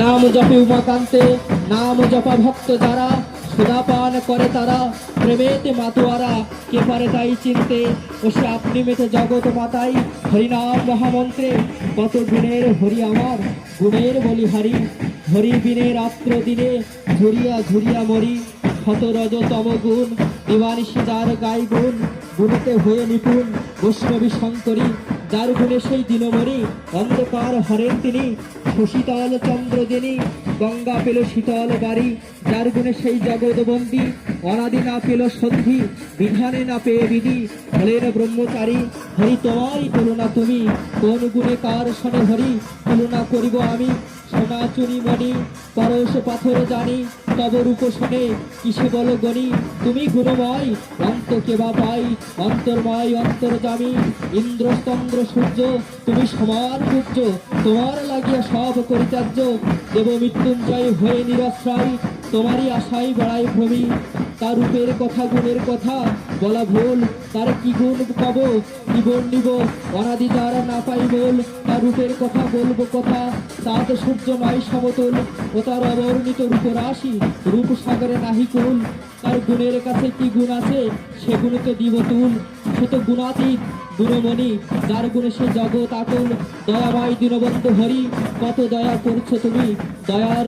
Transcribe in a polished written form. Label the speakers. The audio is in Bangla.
Speaker 1: নাম জপে উমাকান্তে, নাম জপা ভক্ত যারা, সুধা পান করে তারা, প্রেমেতে মাতোয়ারা, কে পারে তাই চিনতে। ও সে আপনি মেতে জগৎ মাতাই, হরিনাম মহামন্ত্রে, কত গুণের হরি আমার, গুণের বলিহারি। হরি বিনে রাত্র দিনে, ঝুরিয়া ঝুরিয়া মরি, ক্ষত রজ তম গুণ, দিবানিশি যার গাই গুণ, গুণতে হয়ে নিপুণ, বৈষ্ণবী শঙ্করী, যার গুণে সেই দিনমণি, অন্ধকার হরেন তিনি, শশীতল চন্দ্র যিনি, গঙ্গা পেল শীতল বাড়ি, যার গুণে সেই জগৎবন্দী, অনাদি না পেল সন্ধি, বিধানে না পেয়ে বিধি, হলেন ব্রহ্মচারী। হরি তোমারই তুলনা তুমি, কোন গুণে কার শনে হরি, তুলনা করিব আমি। সোনা চুনি মণি, পরশ পাথর জানি, তব রূপ শোনে কিসে বল গণি। তুমি গুণময়, অন্ত কেবা পাই, অন্তর্ময় অন্তর্যামী, ইন্দ্রস্তন্দ্র সূর্য, তুমি সমান পূজ্য, তোমার লাগিয়া সব পরিত্যাজ্য। দেব মৃত্যুঞ্জয় হয়ে নিরশ্রয়, তোমারই আশায় বেড়াই ভ্রমি। তার রূপের কথা গুণের কথা বলা ভুল, তার কি গুণ কব কি গুণ নিব, অনাদি যার না পাই বল। তার রূপের কথা বলবো কথা, সাত সূর্য নয় সমতুল, ও তার অবর্ণিত রূপ রাশি, রূপ সাগরে নাহি কুল। তার গুণের কাছে কি গুণ আছে, সে গুণ তো দিব তুল। সে তো গুণাতীত গুণমণি, যার গুণে সে জগৎ আকুল। দয়াময় দীনবন্ধু হরি, কত দয়া করছো তুমি, দয়ার